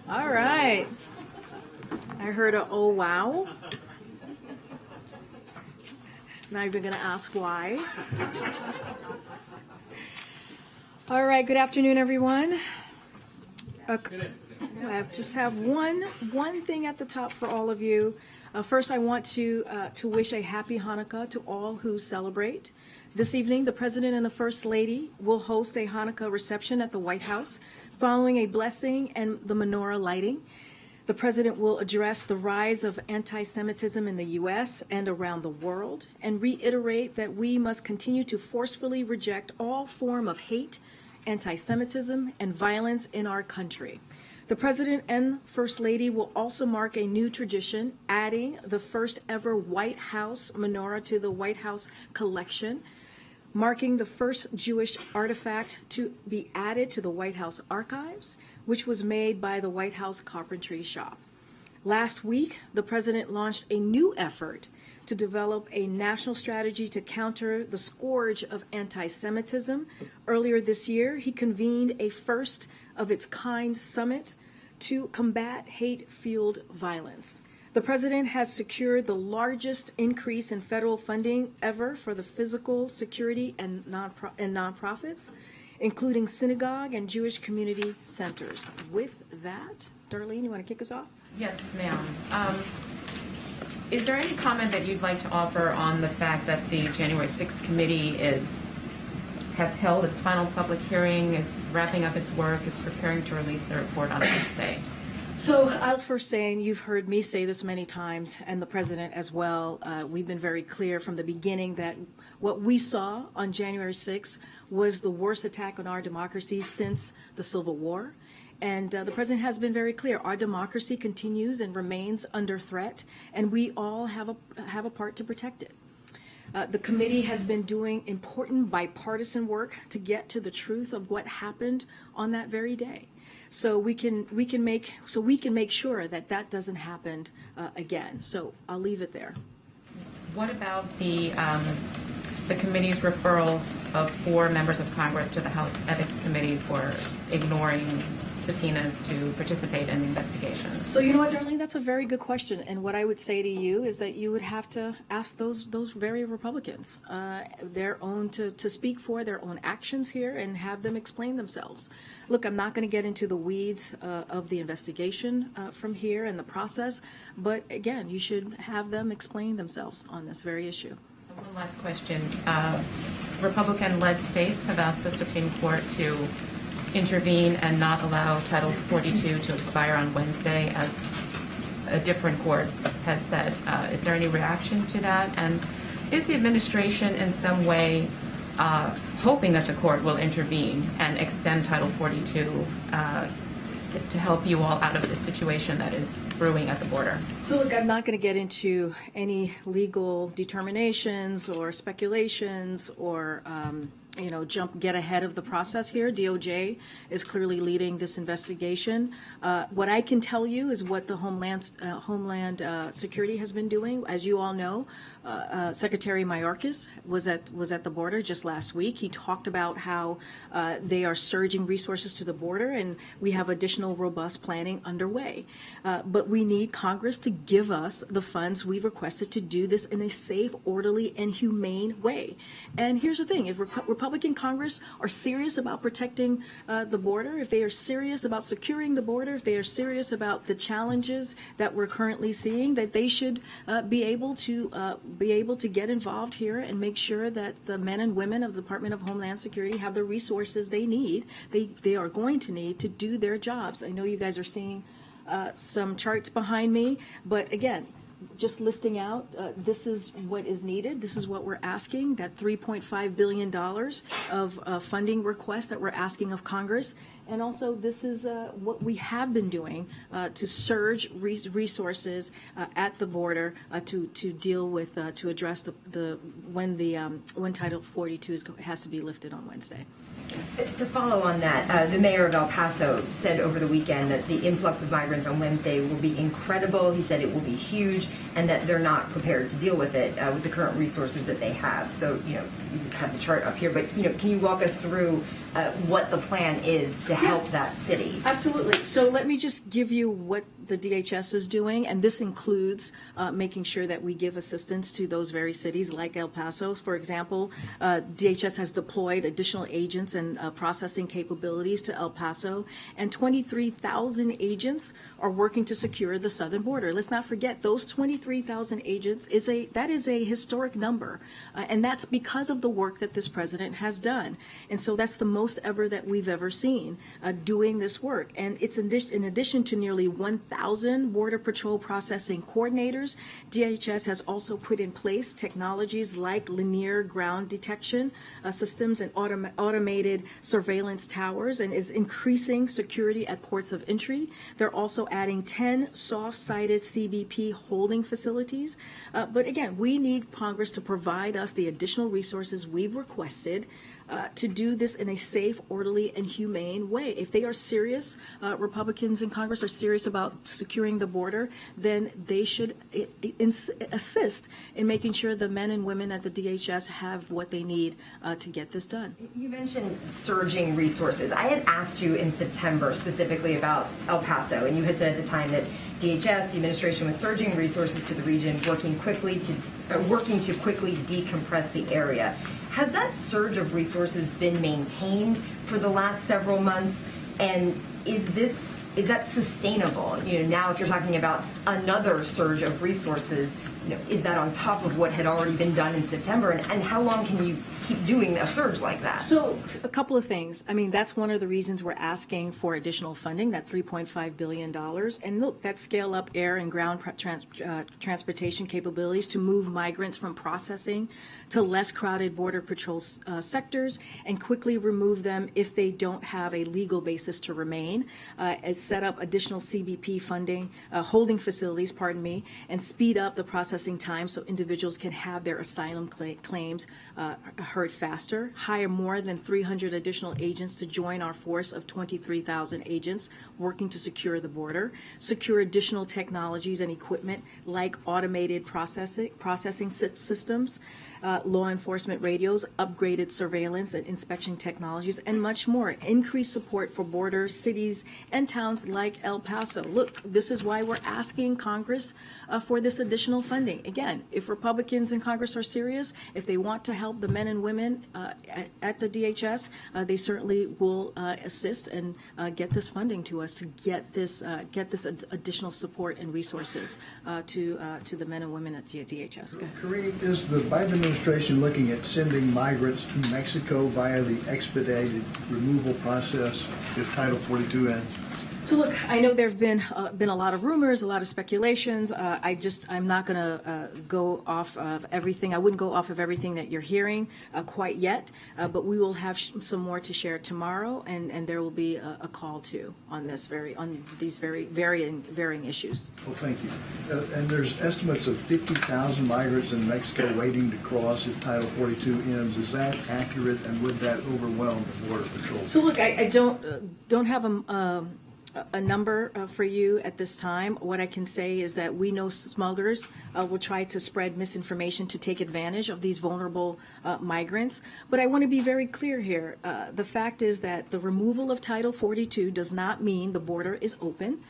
All right. I heard a oh wow. Not even going to ask why. All right. Good afternoon, everyone. I just have one thing at the top for all of you. First, I want to wish a happy Hanukkah to all who celebrate. This evening, the President and the First Lady will host a Hanukkah reception at the White House, following a blessing and the menorah lighting. The President will address the rise of anti-Semitism in the U.S. and around the world, and reiterate that we must continue to forcefully reject all form of hate, anti-Semitism, and violence in our country. The President and First Lady will also mark a new tradition, adding the first ever White House menorah to the White House collection, marking the first Jewish artifact to be added to the White House archives, which was made by the White House Carpentry Shop. Last week, the President launched a new effort to develop a national strategy to counter the scourge of anti-Semitism. Earlier this year, he convened a first-of-its-kind summit to combat hate-fueled violence. The President has secured the largest increase in federal funding ever for the physical security and nonprofits, including synagogue and Jewish community centers. With that, Darlene, you want to kick us off? Yes, ma'am. Is there any comment that you'd like to offer on the fact that the January 6th committee has held its final public hearing, is wrapping up its work, is preparing to release the report on Wednesday? So I'll first say, and you've heard me say this many times, and the President as well, we've been very clear from the beginning that what we saw on January 6th was the worst attack on our democracy since the Civil War. And the President has been very clear. Our democracy continues and remains under threat, and we all have a part to protect it. The committee has been doing important bipartisan work to get to the truth of what happened on that very day, so we can make sure that that doesn't happen again. So I'll leave it there. What about the committee's referrals of 4 members of Congress to the House Ethics Committee for ignoring subpoenas to participate in the investigation? So you know what, Darlene, that's a very good question. And what I would say to you is that you would have to ask those very Republicans to speak for their own actions here and have them explain themselves. Look, I'm not going to get into the weeds of the investigation from here and the process, but again, you should have them explain themselves on this very issue. One last question. Republican-led states have asked the Supreme Court to intervene and not allow Title 42 to expire on Wednesday, as a different court has said. Is there any reaction to that? And is the administration in some way hoping that the court will intervene and extend Title 42 to help you all out of this situation that is brewing at the border? So look, I'm not going to get into any legal determinations or speculations or get ahead of the process here. DOJ is clearly leading this investigation. What I can tell you is what the Homeland Security has been doing. As you all know, Secretary Mayorkas was at the border just last week. He talked about how they are surging resources to the border, and we have additional robust planning underway. But we need Congress to give us the funds we've requested to do this in a safe, orderly, and humane way. And here's the thing: if Republican Congress are serious about protecting the border, if they are serious about securing the border, if they are serious about the challenges that we're currently seeing, that they should be able to get involved here and make sure that the men and women of the Department of Homeland Security have the resources they need, they are going to need to do their jobs. I know you guys are seeing some charts behind me, but again, just listing out, this is what is needed. This is what we're asking, that $3.5 billion of funding requests that we're asking of Congress. And also, this is what we have been doing to surge resources at the border to deal with, to address when Title 42 has to be lifted on Wednesday. To follow on that, the mayor of El Paso said over the weekend that the influx of migrants on Wednesday will be incredible. He said it will be huge. and that they're not prepared to deal with it with the current resources that they have. So, you have the chart up here, but, can you walk us through what the plan is to help that city? Absolutely. So let me just give you what the DHS is doing, and this includes making sure that we give assistance to those very cities like El Paso. For example, DHS has deployed additional agents and processing capabilities to El Paso, and 23,000 agents are working to secure the southern border. Let's not forget those 23,000 agents is a historic number, and that's because of the work that this president has done. And so that's the most ever that we've ever seen doing this work. And it's in addition to nearly 1,000 Border Patrol processing coordinators, DHS has also put in place technologies like linear ground detection systems and automated surveillance towers, and is increasing security at ports of entry. They're also adding 10 soft-sided CBP holding facilities. But again, we need Congress to provide us the additional resources we've requested to do this in a safe, orderly, and humane way. If they are serious, Republicans in Congress are serious about securing the border, then they should assist in making sure the men and women at the DHS have what they need to get this done. You mentioned surging resources. I had asked you in September specifically about El Paso, and you had said at the time that DHS, the administration, was surging resources to the region, working to quickly decompress the area. Has that surge of resources been maintained for the last several months? And is that sustainable? Now if you're talking about another surge of resources, is that on top of what had already been done in September? And how long can you keep doing a surge like that? So a couple of things. I mean, that's one of the reasons we're asking for additional funding, that $3.5 billion. And look, that scale up air and ground transportation capabilities to move migrants from processing to less crowded Border Patrol sectors and quickly remove them if they don't have a legal basis to remain, as set up additional CBP funding, holding facilities, and speed up the processing time so individuals can have their asylum claims heard faster, hire more than 300 additional agents to join our force of 23,000 agents working to secure the border, secure additional technologies and equipment like automated processing systems, law enforcement radios, upgraded surveillance and inspection technologies, and much more. Increased support for border cities and towns like El Paso. Look, this is why we're asking Congress for this additional funding. Again, if Republicans in Congress are serious, if they want to help the men and women at the DHS, they certainly will assist and get this funding to us to get this additional support and resources to the men and women at the DHS. Karine, is the Biden administration looking at sending migrants to Mexico via the expedited removal process if Title 42 ends? So look, I know there have been a lot of rumors, a lot of speculations. I'm not going to go off of everything. I wouldn't go off of everything that you're hearing quite yet, but we will have some more to share tomorrow, and there will be a call too on these very varying issues. Well, thank you. And there's estimates of 50,000 migrants in Mexico waiting to cross if Title 42 ends. Is that accurate, and would that overwhelm the Border Patrol? So look, I don't have a number for you at this time. What I can say is that we know smugglers will try to spread misinformation to take advantage of these vulnerable migrants. But I want to be very clear here. The fact is that the removal of Title 42 does not mean the border is open.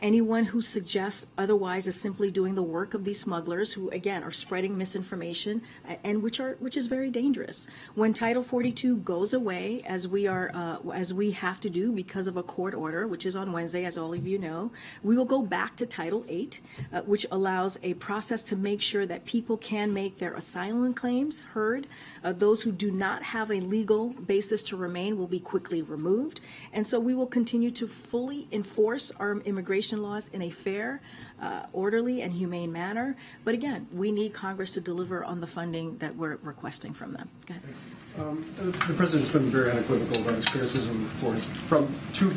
Anyone who suggests otherwise is simply doing the work of these smugglers who, again, are spreading misinformation and which is very dangerous. When Title 42 goes away, as we have to do because of a court order, which is on Wednesday, as all of you know, we will go back to Title 8, which allows a process to make sure that people can make their asylum claims heard. Those who do not have a legal basis to remain will be quickly removed. And so we will continue to fully enforce our immigration laws in a fair, orderly, and humane manner. But again, we need Congress to deliver on the funding that we're requesting from them. Go ahead. The president's been very unequivocal about his criticism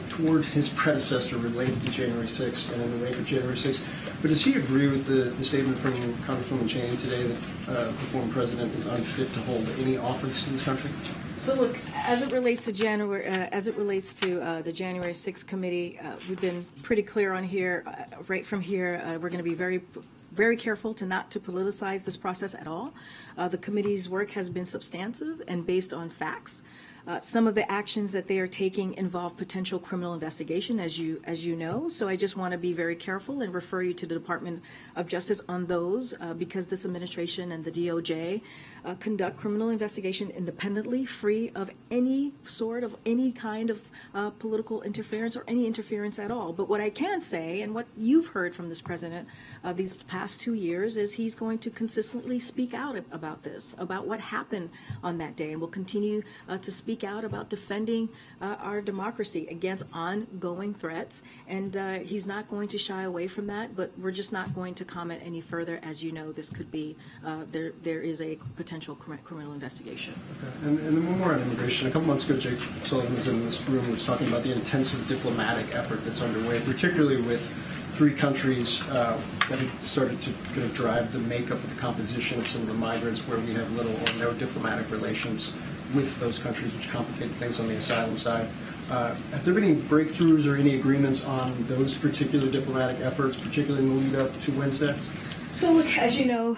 toward his predecessor related to January 6th and in the wake of January 6th. But does he agree with the statement from Congresswoman Cheney today that the former president is unfit to hold any office in this country? So look, as it relates to the January 6th committee, we've been pretty clear on here. Right from here, we're going to be very very careful not to politicize this process at all. The committee's work has been substantive and based on facts. Some of the actions that they are taking involve potential criminal investigation, as you know. So I just want to be very careful and refer you to the Department of Justice on those, because this administration and the DOJ conduct criminal investigation independently, free of any kind of political interference or any interference at all. But what I can say, and what you've heard from this president these past 2 years, is he's going to consistently speak out about this, about what happened on that day, and will continue to speak out about defending our democracy against ongoing threats. And he's not going to shy away from that, but we're just not going to comment any further. As you know, this could be, there is a potential criminal investigation. Okay. And then one more on immigration. A couple months ago, Jake Sullivan was in this room, was talking about the intensive diplomatic effort that's underway, particularly with 3 countries that have started to kind of drive the makeup of the composition of some of the migrants, where we have little or no diplomatic relations with those countries, which complicate things on the asylum side. Have there been any breakthroughs or any agreements on those particular diplomatic efforts, particularly in the lead up to Wednesday? So, look, as you know,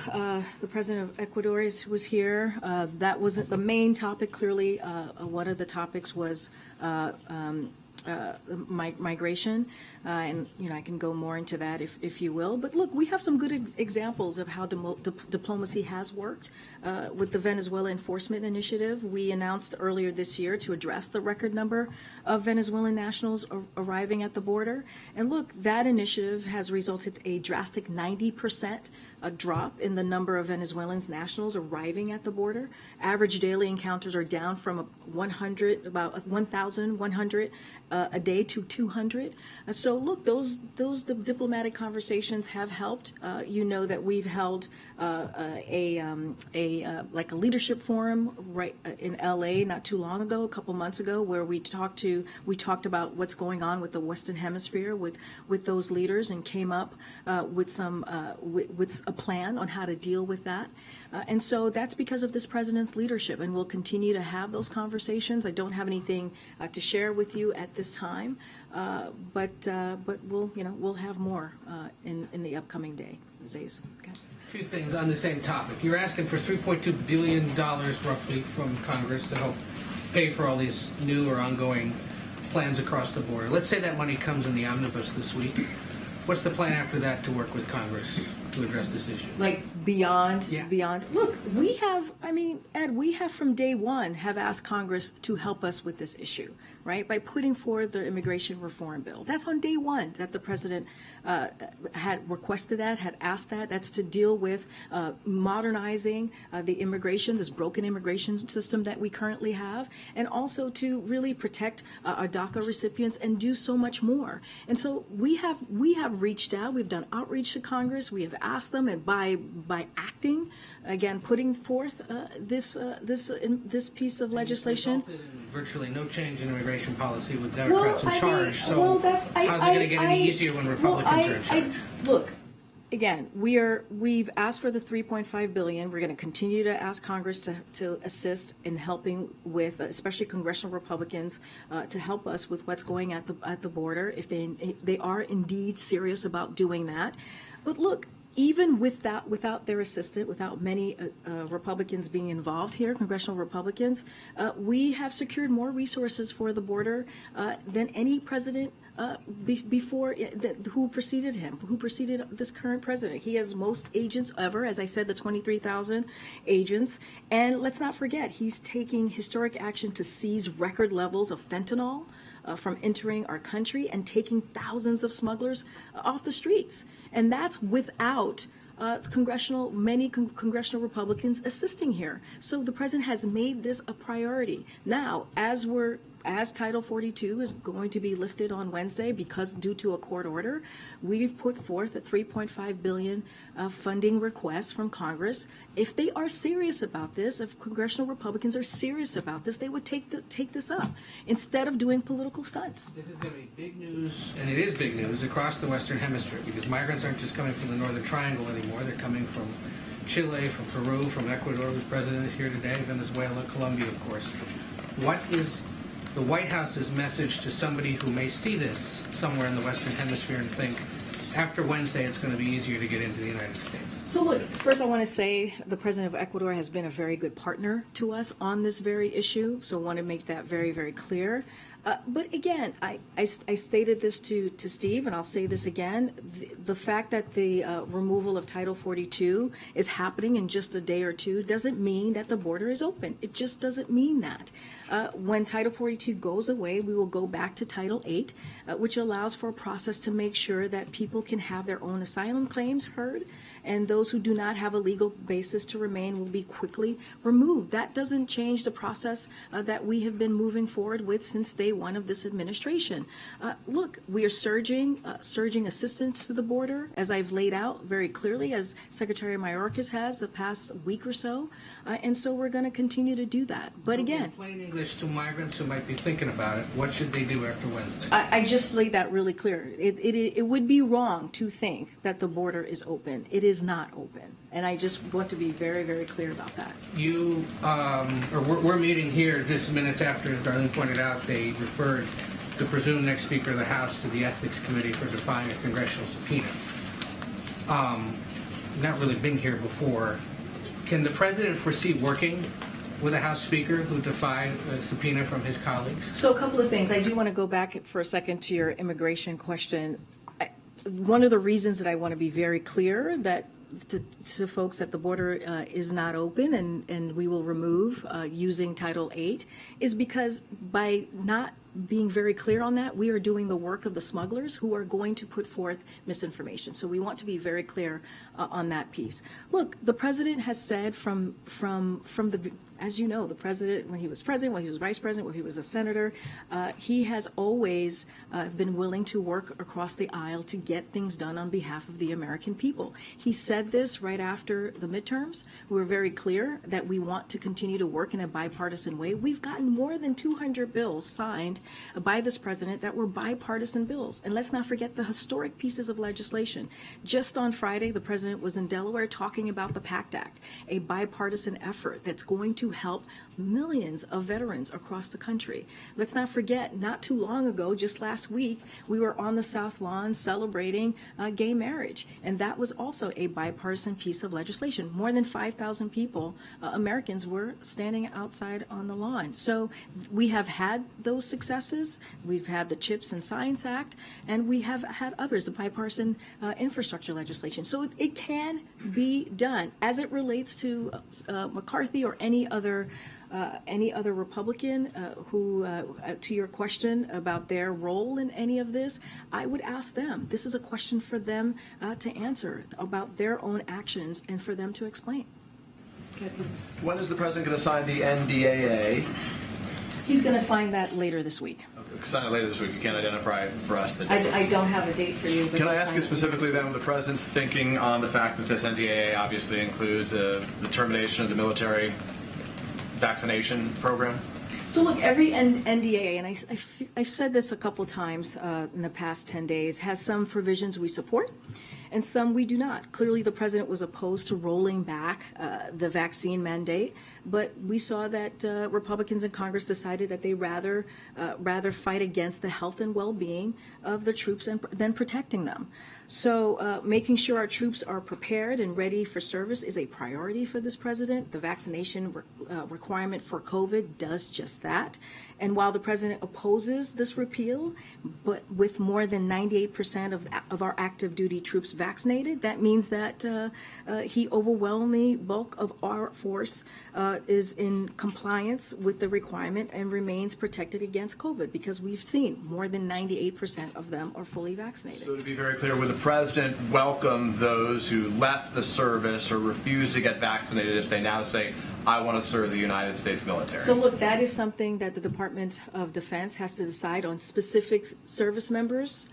the president of Ecuador was here. That wasn't the main topic. Clearly, one of the topics was migration, and I can go more into that if you will. But look, we have some good examples of how diplomacy has worked. With the Venezuela Enforcement Initiative, we announced earlier this year to address the record number of Venezuelan nationals arriving at the border. And look, that initiative has resulted in a drastic 90% drop in the number of Venezuelans nationals arriving at the border. Average daily encounters are down from about 1,100 a day to 200. So look, those diplomatic conversations have helped. You know that we've held like a leadership forum right in LA not too long ago, a couple months ago, where we talked about what's going on with the Western Hemisphere with those leaders, and came up with a plan on how to deal with that. And so that's because of this president's leadership, and we'll continue to have those conversations. I don't have anything to share with you at this time, but we'll have more in the upcoming days. Okay. A few things on the same topic. You're asking for $3.2 billion roughly from Congress to help pay for all these new or ongoing plans across the border. Let's say that money comes in the omnibus this week. What's the plan after that to work with Congress to address this issue? Like beyond. Look, Ed, we have from day one have asked Congress to help us with this issue, right? By putting forward the immigration reform bill. That's on day one that the president had requested that, had asked that. That's to deal with modernizing this broken immigration system that we currently have, and also to really protect our DACA recipients and do so much more. And so we have reached out. We've done outreach to Congress. We have asked them, and by acting, again, putting forth this piece of legislation. Virtually no change in immigration policy with Democrats in charge. So how's it going to get any easier when Republicans are in charge? Look, again, we've asked for the $3.5 billion. We're going to continue to ask Congress to assist in helping with, especially congressional Republicans, to help us with what's going at the border, if they are indeed serious about doing that. But look, even without their assistance, without many Republicans being involved here, congressional Republicans, we have secured more resources for the border than any president before who preceded him, who preceded this current president. He has most agents ever, as I said, the 23,000 agents. And let's not forget, he's taking historic action to seize record levels of fentanyl from entering our country and taking thousands of smugglers off the streets. And that's without many congressional Republicans assisting here. So the president has made this a priority. Now, as Title 42 is going to be lifted on Wednesday due to a court order, we've put forth a $3.5 billion funding request from Congress. If they are serious about this, if congressional Republicans are serious about this, they would take this up instead of doing political stunts. This is going to be big news, and it is big news across the Western Hemisphere, because migrants aren't just coming from the Northern Triangle anymore. They're coming from Chile, from Peru, from Ecuador, whose president is here today, Venezuela, Colombia, of course. What is the White House's message to somebody who may see this somewhere in the Western Hemisphere and think, after Wednesday, it's going to be easier to get into the United States? So look, first I want to say the President of Ecuador has been a very good partner to us on this very issue, so I want to make that very, very clear. But again, I stated this to Steve, and I'll say this again. The fact that the removal of Title 42 is happening in just a day or two doesn't mean that the border is open. It just doesn't mean that. When Title 42 goes away, we will go back to Title 8, which allows for a process to make sure that people can have their own asylum claims heard, and those who do not have a legal basis to remain will be quickly removed. That doesn't change the process that we have been moving forward with since day one of this administration. Look, we are surging assistance to the border, as I've laid out very clearly, as Secretary Mayorkas has the past week or so, and so we're going to continue to do that. But again, in plain English to migrants who might be thinking about it, what should they do after Wednesday? I just laid that really clear. It would be wrong to think that the border is open. It is not open. And I just want to be very, very clear about that. We're meeting here just minutes after, as Darlene pointed out, they referred the presumed next Speaker of the House to the Ethics Committee for defying a congressional subpoena. Not really been here before. Can the President foresee working with a House Speaker who defied a subpoena from his colleagues? So a couple of things. I do want to go back for a second to your immigration question. One of the reasons that I want to be very clear that to folks that the border is not open and we will remove using Title 8 is because by not being very clear on that, we are doing the work of the smugglers who are going to put forth misinformation. So we want to be very clear on that piece. Look, the president has said from the, as you know, the president, when he was president, when he was vice president, when he was a senator, he has always been willing to work across the aisle to get things done on behalf of the American people. He said this right after the midterms. We were very clear that we want to continue to work in a bipartisan way. We've gotten more than 200 bills signed by this president that were bipartisan bills. And let's not forget the historic pieces of legislation. Just on Friday, the president was in Delaware talking about the PACT Act, a bipartisan effort that's going to help millions of veterans across the country. Let's not forget, not too long ago, just last week, we were on the South Lawn celebrating gay marriage. And that was also a bipartisan piece of legislation. More than 5,000 people, Americans, were standing outside on the lawn. So we have had those successes. We've had the CHIPS and Science Act, and we have had others, the bipartisan infrastructure legislation. So it can be done. As it relates to McCarthy or any other Republican who, to your question about their role in any of this, I would ask them. This is a question for them to answer about their own actions and for them to explain. When is the president going to sign the NDAA? He's going to sign that later this week. Sign it later this week. You can't identify for us the date. I don't have a date for you. But Can I ask you specifically then, the president's thinking on the fact that this NDAA obviously includes the termination of the military vaccination program? So look, every NDAA, and I've said this a couple times in the past 10 days, has some provisions we support and some we do not. Clearly, the president was opposed to rolling back the vaccine mandate, but we saw that Republicans in Congress decided that they rather fight against the health and well-being of the troops than protecting them. So making sure our troops are prepared and ready for service is a priority for this president. The vaccination requirement for COVID does just that. And while the president opposes this repeal, but with more than 98% of our active duty troops vaccinated, that means that he overwhelming bulk of our force is in compliance with the requirement and remains protected against COVID, because we've seen more than 98% of them are fully vaccinated. So to be very clear, would the president welcome those who left the service or refused to get vaccinated if they now say, I want to serve the United States military? So look, that is something that the Department of Defense has to decide on specific service members.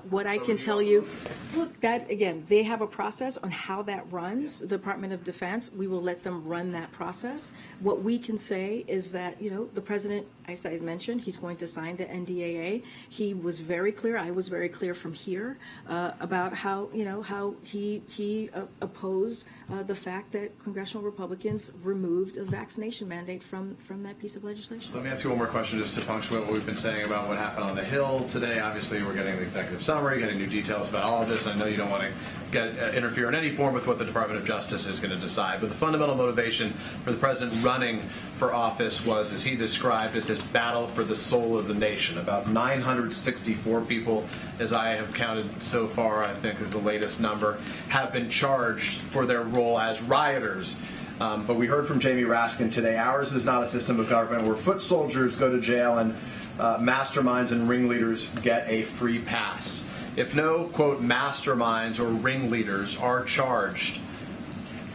What I can tell you, look, that again, they have a process on how that runs. The Department of Defense, we will let them run that process. What we can say is that, you know, the president, as I mentioned, he's going to sign the NDAA. He was very clear. I was very clear from here about how, you know, how he opposed the fact that congressional Republicans removed a vaccination mandate from that piece of legislation. Let me ask you one more question just to punctuate what we've been saying about what happened on the Hill today. Obviously, we're getting the executive executive summary, getting new details about all of this. I know you don't want to interfere in any form with what the Department of Justice is going to decide. But the fundamental motivation for the president running for office was, as he described it, this battle for the soul of the nation. About 964 people, as I have counted so far, I think is the latest number, have been charged for their role as rioters. But we heard from Jamie Raskin today, ours is not a system of government where foot soldiers go to jail and masterminds and ringleaders get a free pass. If no, quote, masterminds or ringleaders are charged,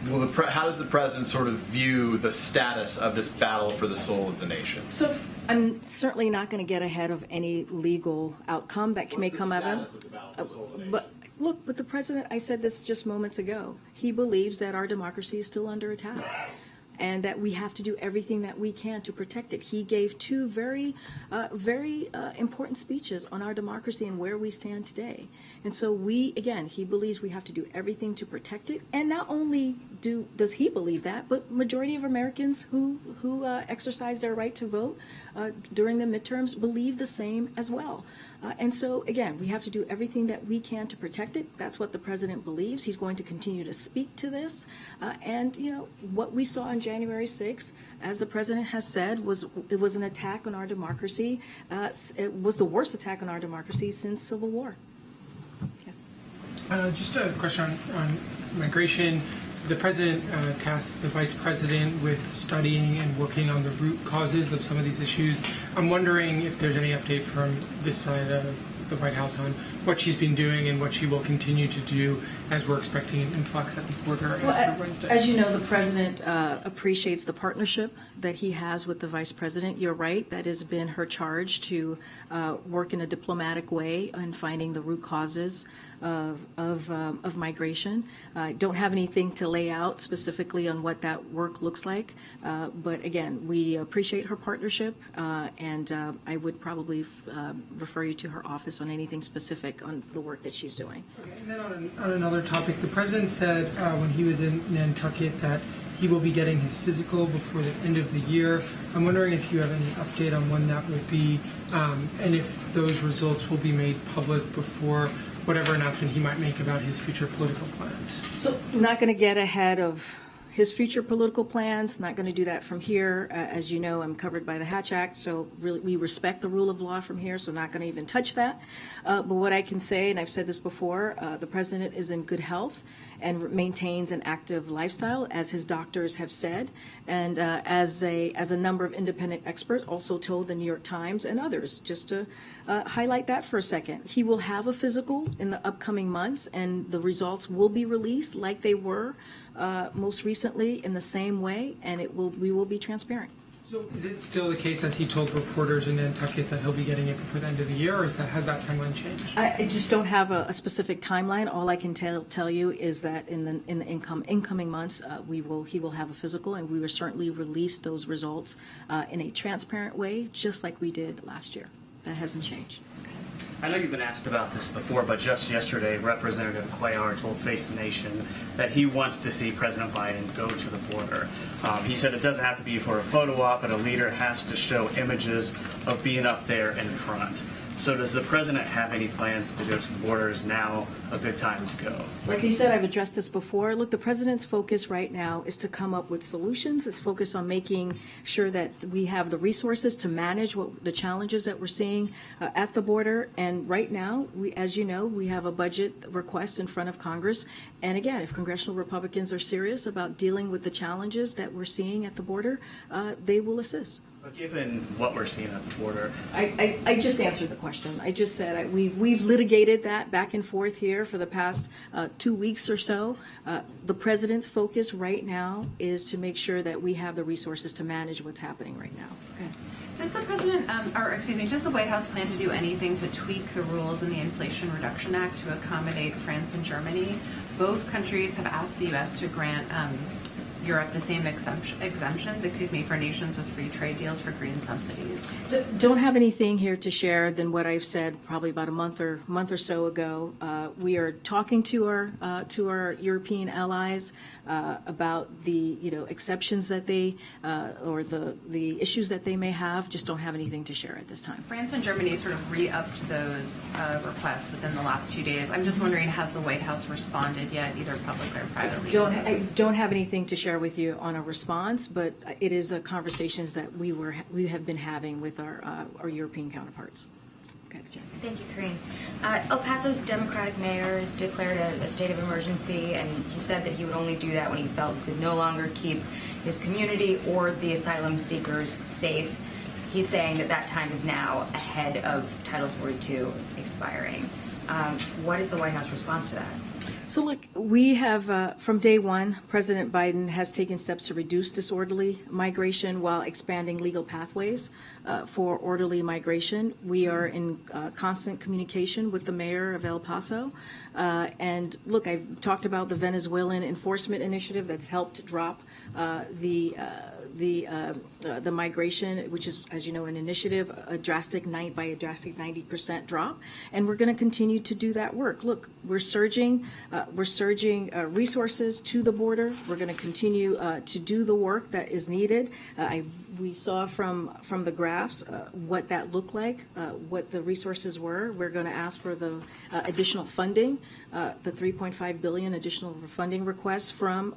how does the president sort of view the status of this battle for the soul of the nation? So I'm certainly not going to get ahead of any legal outcome that may come out of it. But look, with the president, I said this just moments ago. He believes that our democracy is still under attack, and that we have to do everything that we can to protect it. He gave two very important speeches on our democracy and where we stand today. And so he believes we have to do everything to protect it. And not only does he believe that, but majority of Americans who exercise their right to vote during the midterms believe the same as well. And so, again, we have to do everything that we can to protect it. That's what the president believes. He's going to continue to speak to this. And, what we saw on January 6th, as the president has said, it was an attack on our democracy. It was the worst attack on our democracy since Civil War. Yeah. Just a question on migration. The president tasked the vice president with studying and working on the root causes of some of these issues. I'm wondering if there's any update from this side of the White House on what she's been doing and what she will continue to do as we're expecting an influx at the border after Wednesday. As you know, the president appreciates the partnership that he has with the vice president. You're right, that has been her charge to work in a diplomatic way in finding the root causes of migration. I don't have anything to lay out specifically on what that work looks like, but again, we appreciate her partnership, and I would probably refer you to her office on anything specific on the work that she's doing. Okay, and then on another topic, the president said when he was in Nantucket that he will be getting his physical before the end of the year. I'm wondering if you have any update on when that will be, and if those results will be made public before whatever announcement he might make about his future political plans. So I'm not going to get ahead of his future political plans, not going to do that from here. As you know, I'm covered by the Hatch Act, so really we respect the rule of law from here, so not going to even touch that. But what I can say, and I've said this before, the president is in good health and maintains an active lifestyle, as his doctors have said, and as a number of independent experts also told the New York Times and others. Just to highlight that for a second, he will have a physical in the upcoming months, and the results will be released like they were most recently in the same way, and we will be transparent. So is it still the case, as he told reporters in Nantucket, that he'll be getting it before the end of the year, or has that timeline changed? I just don't have a specific timeline. All I can tell you is that in the incoming months, he will have a physical, and we will certainly release those results in a transparent way, just like we did last year. That hasn't changed. I know you've been asked about this before, but just yesterday, Representative Cuellar told Face the Nation that he wants to see President Biden go to the border. He said it doesn't have to be for a photo op, but a leader has to show images of being up there in front. So does the president have any plans to go to the border? Is now a good time to go? Like you said, I've addressed this before. Look, the president's focus right now is to come up with solutions. It's focused on making sure that we have the resources to manage the challenges that we're seeing at the border. And right now, as you know, we have a budget request in front of Congress. And again, if congressional Republicans are serious about dealing with the challenges that we're seeing at the border, they will assist. But given what we're seeing at the border, I just answered the question. I just said we've litigated that back and forth here for the past 2 weeks or so. The president's focus right now is to make sure that we have the resources to manage what's happening right now. Okay. Does the president, does the White House plan to do anything to tweak the rules in the Inflation Reduction Act to accommodate France and Germany? Both countries have asked the U.S. to grant Europe the same exemptions, for nations with free trade deals for green subsidies? Don't have anything here to share than what I've said probably about a month or so ago. We are talking to our European allies about the exceptions that they or the issues that they may have. Just don't have anything to share at this time. France and Germany sort of re-upped those requests within the last 2 days. I'm just wondering, has the White House responded yet, either publicly or privately? I don't have anything to share with you on a response, but it is a conversations that we have been having with our European counterparts. Okay, Jen. Thank you, Karine. El Paso's Democratic mayor has declared a state of emergency, and he said that he would only do that when he felt he could no longer keep his community or the asylum seekers safe. He's saying that time is now ahead of Title 42 expiring. What is the White House response to that? So look, we have, from day one, President Biden has taken steps to reduce disorderly migration while expanding legal pathways for orderly migration. We are in constant communication with the mayor of El Paso. And look, I've talked about the Venezuelan enforcement initiative that's helped drop the migration, which is, as you know, an initiative, by a drastic 90% drop, and we're going to continue to do that work. Look, we're surging resources to the border. We're going to continue to do the work that is needed. We saw from the graphs what that looked like, what the resources were. We're going to ask for the additional funding, the $3.5 billion additional funding requests from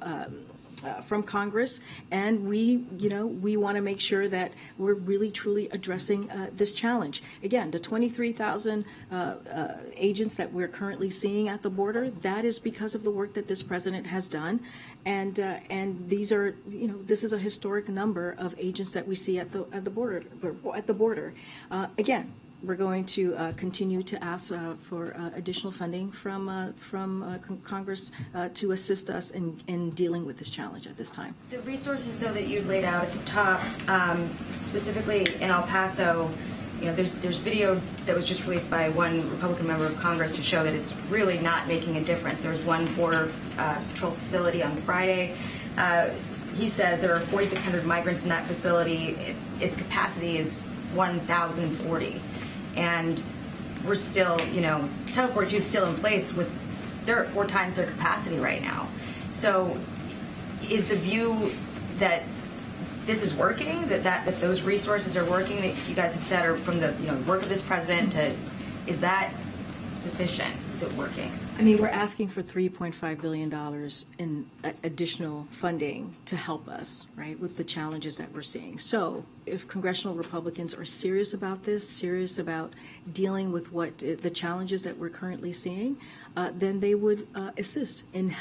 Congress, and we want to make sure that we're really truly addressing this challenge. Again, the 23,000 agents that we're currently seeing at the border, that is because of the work that this president has done, and these are this is a historic number of agents that we see at the border. Again, we're going to continue to ask for additional funding from Congress to assist us in dealing with this challenge at this time. The resources, though, that you laid out at the top, specifically in El Paso, there's video that was just released by one Republican member of Congress to show that it's really not making a difference. There was one border patrol facility on Friday. He says there are 4,600 migrants in that facility. Its capacity is 1,040. And we're still, Title 42 is still in place they're at 4 times their capacity right now. So is the view that this is working, that those resources are working, that you guys have said are from the work of this president, is that sufficient? Is it working? I mean, we're asking for $3.5 billion in additional funding to help us, right, with the challenges that we're seeing. So if congressional Republicans are serious about this, serious about dealing with the challenges that we're currently seeing, then they would assist in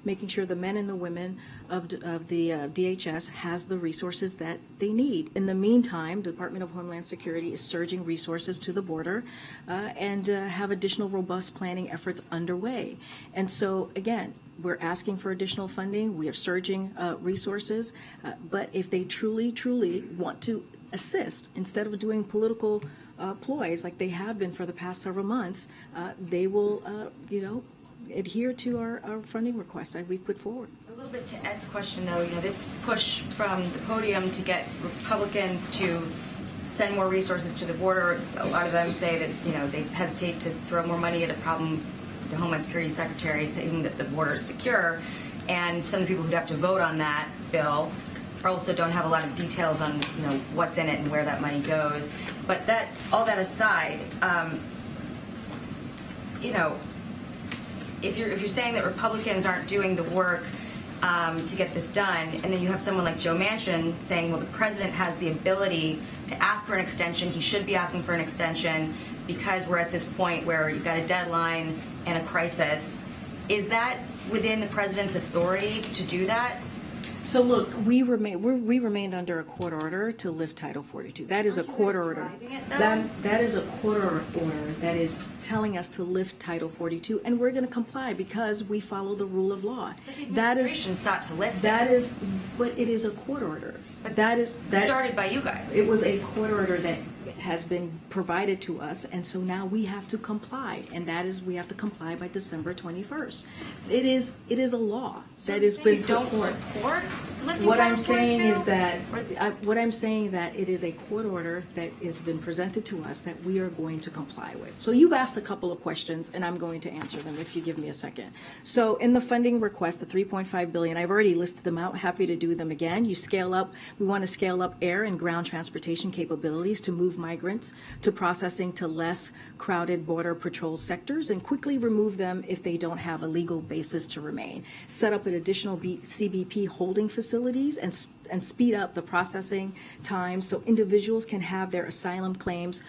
making sure the men and the women of the DHS has the resources that they need. In the meantime, the Department of Homeland Security is surging resources to the border and have additional robust planning efforts underway. And so, again, we're asking for additional funding. We are surging resources. But if they truly, truly want to assist, instead of doing political ploys like they have been for the past several months, they will, adhere to our funding request that we've put forward. A little bit to Ed's question, though, this push from the podium to get Republicans to send more resources to the border, a lot of them say that, they hesitate to throw more money at a problem. The Homeland Security Secretary saying that the border is secure, and some of the people who'd have to vote on that bill also don't have a lot of details on what's in it and where that money goes. But all that aside, if you're saying that Republicans aren't doing the work to get this done, and then you have someone like Joe Manchin saying, well, the president has the ability to ask for an extension, he should be asking for an extension because we're at this point where you've got a deadline and a crisis. Is that within the president's authority to do that? So look, we remained under a court order to lift Title 42. That is a court order. That is a court order that is telling us to lift Title 42, and we're going to comply because we follow the rule of law. But the administration sought to lift it. But it is a court order. That is started by you guys. It was a court order that has been provided to us, and so now we have to comply, and that is we have to comply by December 21st. It is a law that has been put don't forth. support lifting What Title I'm saying 42? is that what I'm saying that it is a court order that has been presented to us that we are going to comply with. So you've asked a couple of questions, and I'm going to answer them if you give me a second. So in the funding request, the $3.5 billion, I've already listed them out. Happy to do them again. You scale up. We want to scale up air and ground transportation capabilities to move migrants to processing to less crowded border patrol sectors and quickly remove them if they don't have a legal basis to remain. Set up an additional CBP holding facilities and speed up the processing time so individuals can have their asylum claims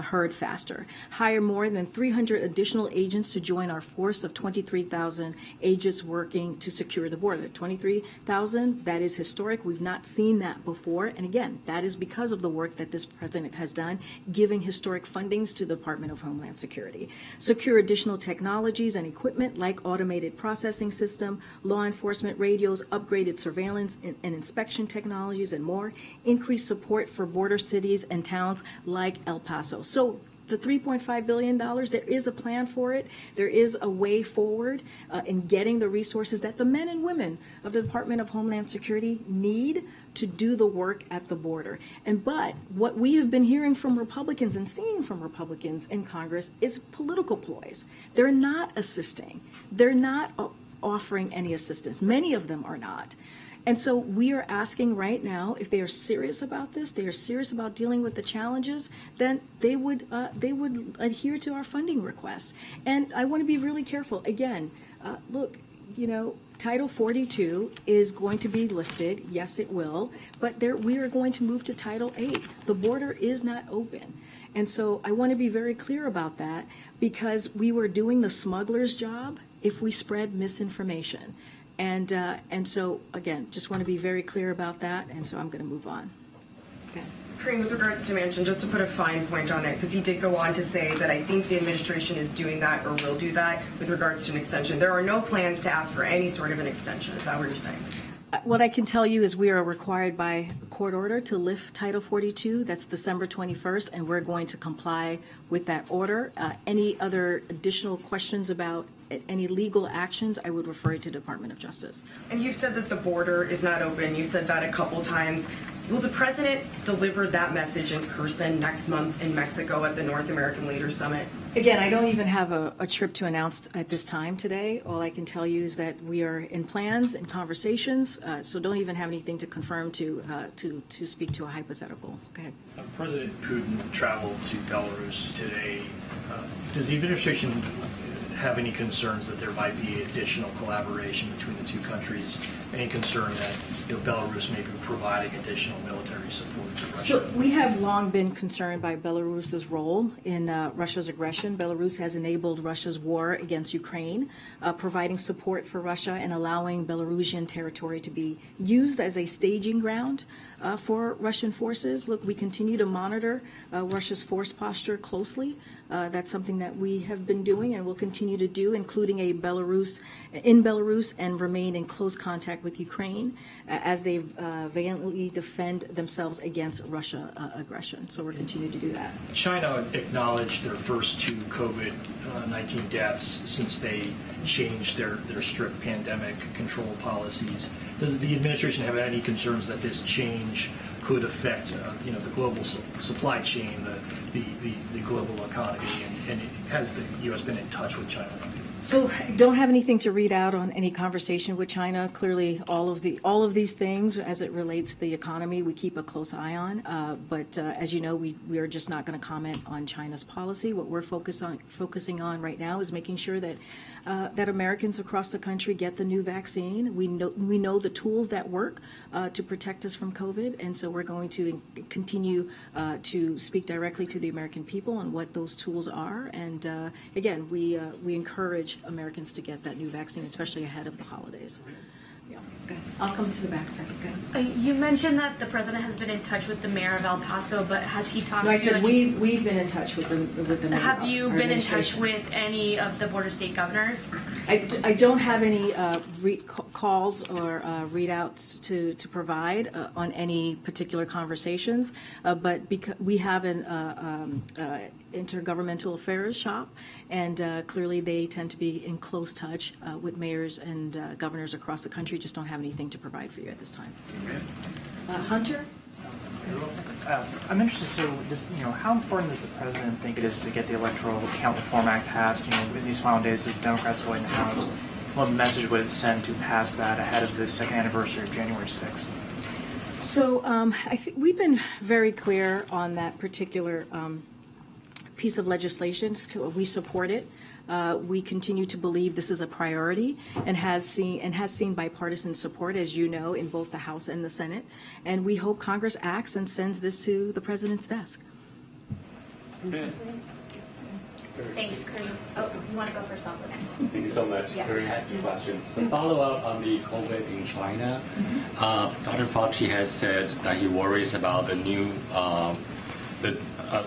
heard faster. Hire more than 300 additional agents to join our force of 23,000 agents working to secure the border. 23,000, that is historic. We've not seen that before. And again, that is because of the work that this president has done, giving historic fundings to the Department of Homeland Security. Secure additional technologies and equipment like automated processing system, law enforcement radios, upgraded surveillance and inspection technologies, and more. Increase support for border cities and towns like El Paso. So the $3.5 billion, there is a plan for it. There is a way forward in getting the resources that the men and women of the Department of Homeland Security need to do the work at the border. But what we have been hearing from Republicans and seeing from Republicans in Congress is political ploys. They're not assisting. They're not offering any assistance. Many of them are not. And so we are asking right now, if they are serious about this, they are serious about dealing with the challenges, then they would adhere to our funding requests. And I want to be really careful. Again, look, Title 42 is going to be lifted. Yes, it will. But we are going to move to Title 8. The border is not open. And so I want to be very clear about that because we were doing the smuggler's job if we spread misinformation. And so, again, just want to be very clear about that, and so I'm going to move on. Okay. Karine, with regards to Manchin, just to put a fine point on it, because he did go on to say that I think the administration is doing that or will do that with regards to an extension. There are no plans to ask for any sort of an extension. Is that what you're saying? What I can tell you is we are required by court order to lift Title 42. That's December 21st, and we're going to comply with that order. Any other additional questions about any legal actions, I would refer you to Department of Justice. And you've said that the border is not open. You said that a couple times. Will the president deliver that message in person next month in Mexico at the North American Leaders Summit? Again, I don't even have a trip to announce at this time today. All I can tell you is that we are in plans and conversations, so don't even have anything to confirm to speak to a hypothetical. Go ahead. President Putin traveled to Belarus today. Does the administration have any concerns that there might be additional collaboration between the two countries? Any concern that Belarus may be providing additional military support to Russia? So we have long been concerned by Belarus's role in Russia's aggression. Belarus has enabled Russia's war against Ukraine, providing support for Russia and allowing Belarusian territory to be used as a staging ground for Russian forces. Look, we continue to monitor Russia's force posture closely. That's something that we have been doing and will continue to do, including in Belarus, and remain in close contact with Ukraine as they valiantly defend themselves against Russia aggression. So we're continuing to do that. China acknowledged their first two COVID-19 deaths since they changed their strict pandemic control policies. Does the administration have any concerns that this change could affect the global supply chain, the global economy, and has the U.S. been in touch with China? So I don't have anything to read out on any conversation with China. Clearly, all of these things as it relates to the economy, we keep a close eye on. But as you know, we are just not going to comment on China's policy. What we're focusing on right now is making sure that that Americans across the country get the new vaccine. We know the tools that work to protect us from COVID, and so we're going to continue to speak directly to the American people on what those tools are. And again, we encourage Americans to get that new vaccine, especially ahead of the holidays. Yeah. Good. I'll come to the back second. Good. You mentioned that the president has been in touch with the mayor of El Paso, but has he talked No, I to said any? we've been in touch with the mayor. Have you our been in touch administration. with any of the border state governors? I don't have any calls or readouts to provide on any particular conversations, but because we have an intergovernmental affairs shop, and clearly they tend to be in close touch with mayors and governors across the country. Just don't have anything to provide for you at this time. Hunter? I'm interested, so how important does the president think it is to get the Electoral Count Reform Act passed, in these final days of Democrats away in the House? What message would it send to pass that ahead of the second anniversary of January 6th? So I think we've been very clear on that particular piece of legislation. We support it. We continue to believe this is a priority and has seen bipartisan support, as you know, in both the House and the Senate. And we hope Congress acts and sends this to the president's desk. Thanks, Karine. Oh, you want to go first? I'll go next. Thank you so much. Yeah. Very happy questions. Some follow-up on the COVID in China. Dr. Fauci has said that he worries about the new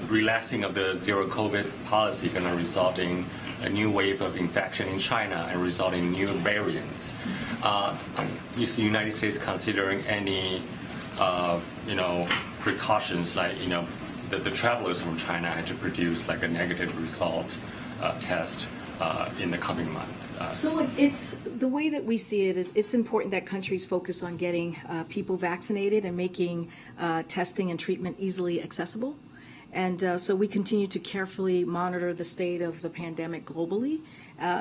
relaxing of the zero COVID policy going to result in a new wave of infection in China and result in new variants. Is the United States considering any, precautions like, the travelers from China had to produce like a negative result test in the coming month? So it's the way that we see it is it's important that countries focus on getting people vaccinated and making testing and treatment easily accessible. And so we continue to carefully monitor the state of the pandemic globally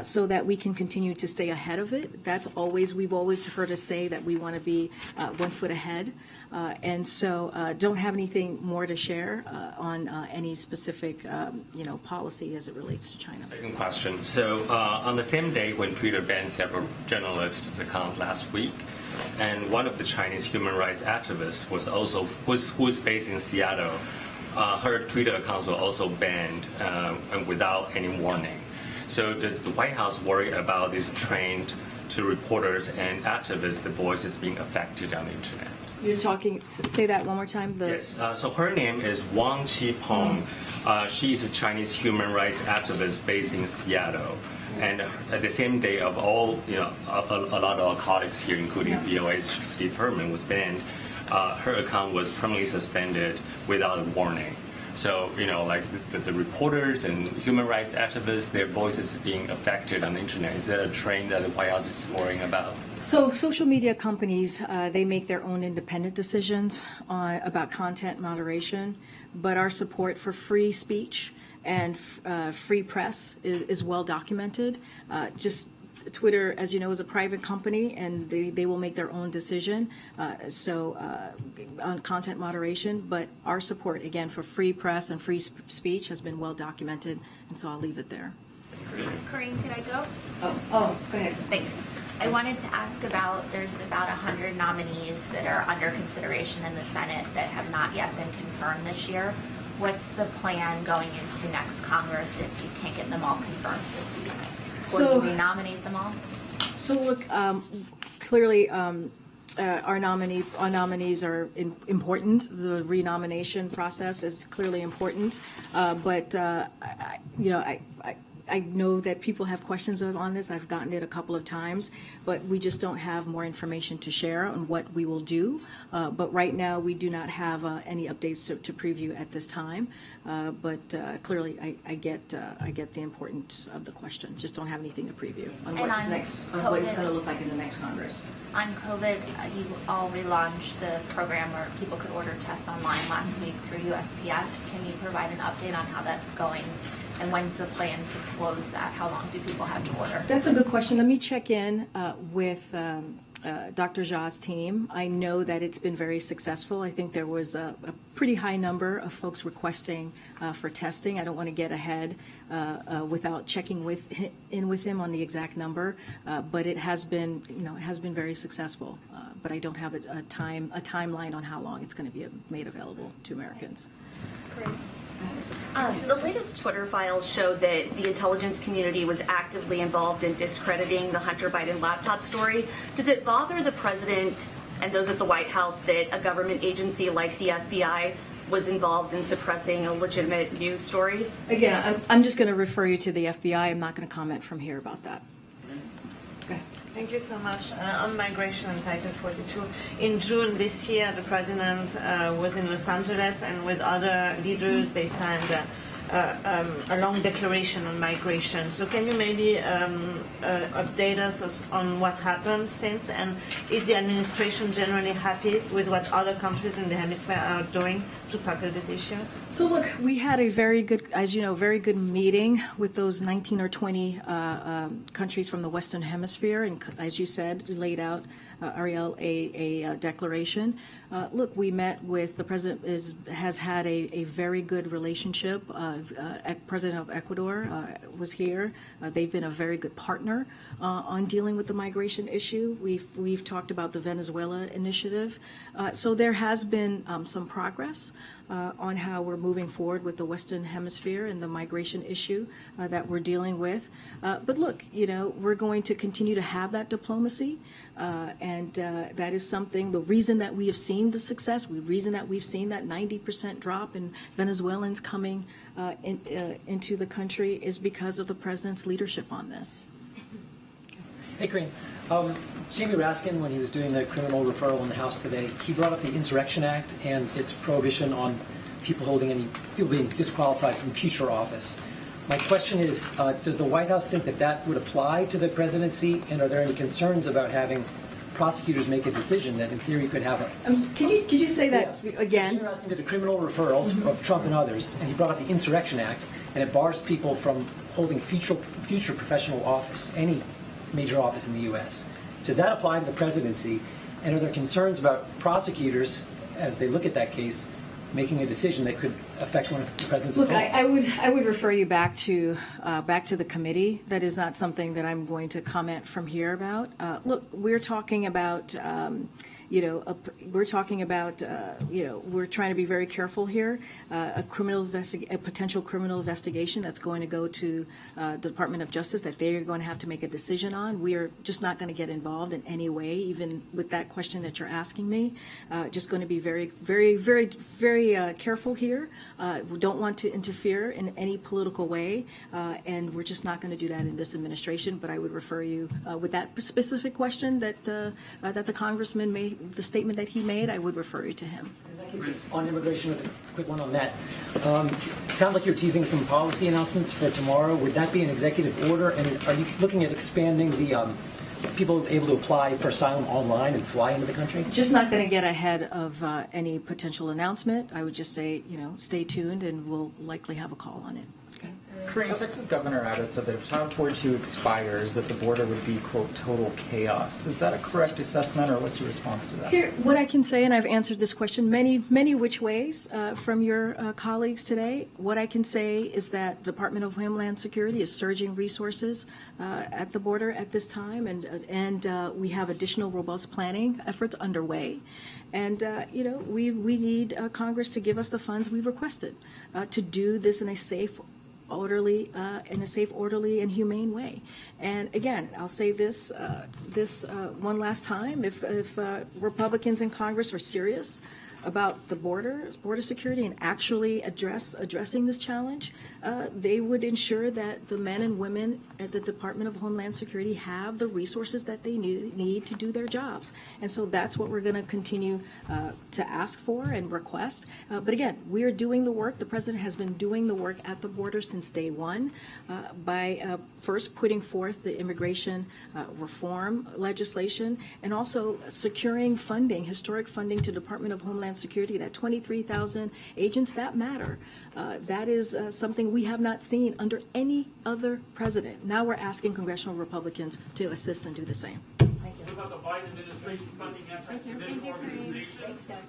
so that we can continue to stay ahead of it. We've always heard us say that we want to be 1 foot ahead. And so don't have anything more to share on any specific, policy as it relates to China. Second question. So on the same day when Twitter banned several journalists' accounts last week, and one of the Chinese human rights activists who's based in Seattle, her Twitter accounts were also banned and without any warning. So does the White House worry about this trend to reporters and activists, the voices being affected on the internet? You're talking, say that one more time. Yes, so her name is Wang Qipeng. She's a Chinese human rights activist based in Seattle. And at the same day of all, a lot of our colleagues here, including VOA's Steve Herman, was banned. Her account was permanently suspended without a warning. So, like the reporters and human rights activists, their voices being affected on the internet. Is that a trend that the White House is worrying about? So social media companies, they make their own independent decisions about content moderation, but our support for free speech and free press is well documented. Twitter, as you know, is a private company, and they will make their own decision on content moderation. But our support, again, for free press and free speech has been well documented, and so I'll leave it there. Karine, could I go? Oh, go ahead. Thanks. I wanted to ask there's about 100 nominees that are under consideration in the Senate that have not yet been confirmed this year. What's the plan going into next Congress if you can't get them all confirmed this week? Will you renominate them all? So look, clearly our nominees are important. The renomination process is clearly important, but I know that people have questions on this. I've gotten it a couple of times, but we just don't have more information to share on what we will do. But right now, we do not have any updates to preview at this time. But clearly, I get the importance of the question. Just don't have anything to preview on what it's going to look like in the next Congress. On COVID, you all relaunched the program where people could order tests online last week through USPS. Can you provide an update on how that's going? And when's the plan to close that? How long do people have to order? That's a good question. Let me check in with Dr. Jha's team. I know that it's been very successful. I think there was a pretty high number of folks requesting for testing. I don't want to get ahead without checking in with him on the exact number, but it has been, very successful. But I don't have a timeline on how long it's going to be made available to Americans. Great. The latest Twitter files show that the intelligence community was actively involved in discrediting the Hunter Biden laptop story. Does it bother the president and those at the White House that a government agency like the FBI was involved in suppressing a legitimate news story? Again, I'm just going to refer you to the FBI. I'm not going to comment from here about that. Thank you so much. On migration and Title 42, in June this year, the president was in Los Angeles, and with other leaders, they signed a long declaration on migration. So can you maybe update us on what happened since, and is the administration generally happy with what other countries in the hemisphere are doing to tackle this issue? So look, we had a very good, as you know, very good meeting with those 19 or 20 countries from the Western Hemisphere, and as you said, laid out, Ariel, a declaration. Look, we met with the president. Has had a very good relationship. President of Ecuador was here. They've been a very good partner on dealing with the migration issue. We've talked about the Venezuela initiative. So there has been some progress on how we're moving forward with the Western Hemisphere and the migration issue that we're dealing with. But look, you know, we're going to continue to have that diplomacy, and that is something. The reason that we have seen the success, the reason that we've seen that 90% drop in Venezuelans coming into the country is because of the president's leadership on this. Hey, Karine. Jamie Raskin, when he was doing the criminal referral in the House today, he brought up the Insurrection Act and its prohibition on people being disqualified from future office. My question is, does the White House think that that would apply to the presidency, and are there any concerns about having prosecutors make a decision that in theory could have a... Could you say that again? So Raskin did a criminal referral of Trump and others, and he brought up the Insurrection Act, and it bars people from holding future professional office, any major office in the U.S. Does that apply to the presidency? And are there concerns about prosecutors, as they look at that case, making a decision that could affect one of the president's opponents? I would refer you back to the committee. That is not something that I'm going to comment from here about. Look, we're talking about we're trying to be very careful here. A potential criminal investigation that's going to go to the Department of Justice that they are going to have to make a decision on. We are just not going to get involved in any way, even with that question that you're asking me. Just going to be very, very, very, very careful here. We don't want to interfere in any political way, and we're just not going to do that in this administration. But I would refer you with that specific question that the congressman made. The statement that he made, I would refer you to him. On immigration, with a quick one on that. It sounds like you're teasing some policy announcements for tomorrow. Would that be an executive order? And are you looking at expanding the people able to apply for asylum online and fly into the country? Just not going to get ahead of any potential announcement. I would just say, stay tuned, and we'll likely have a call on it. Okay. Karine, Texas Governor Abbott said that if Title 42 expires, that the border would be, quote, total chaos. Is that a correct assessment, or what's your response to that? Here, what I can say, and I've answered this question many which ways from your colleagues today, what I can say is that Department of Homeland Security is surging resources at the border at this time, and we have additional robust planning efforts underway. And, we need Congress to give us the funds we've requested to do this in a safe, orderly, and humane way. And again, I'll say this one last time: if Republicans in Congress are serious about the border security and actually addressing this challenge, they would ensure that the men and women at the Department of Homeland Security have the resources that they need to do their jobs. And so that's what we're going to continue to ask for and request. But again, we are doing the work. The president has been doing the work at the border since day one by first putting forth the immigration reform legislation and also securing funding, historic funding to Department of Homeland Security, that 23,000 agents that matter. That is something we have not seen under any other president. Now we're asking congressional Republicans to assist and do the same. Thank you. What about the Biden administration funding anti-Semitic organizations? Thanks, guys.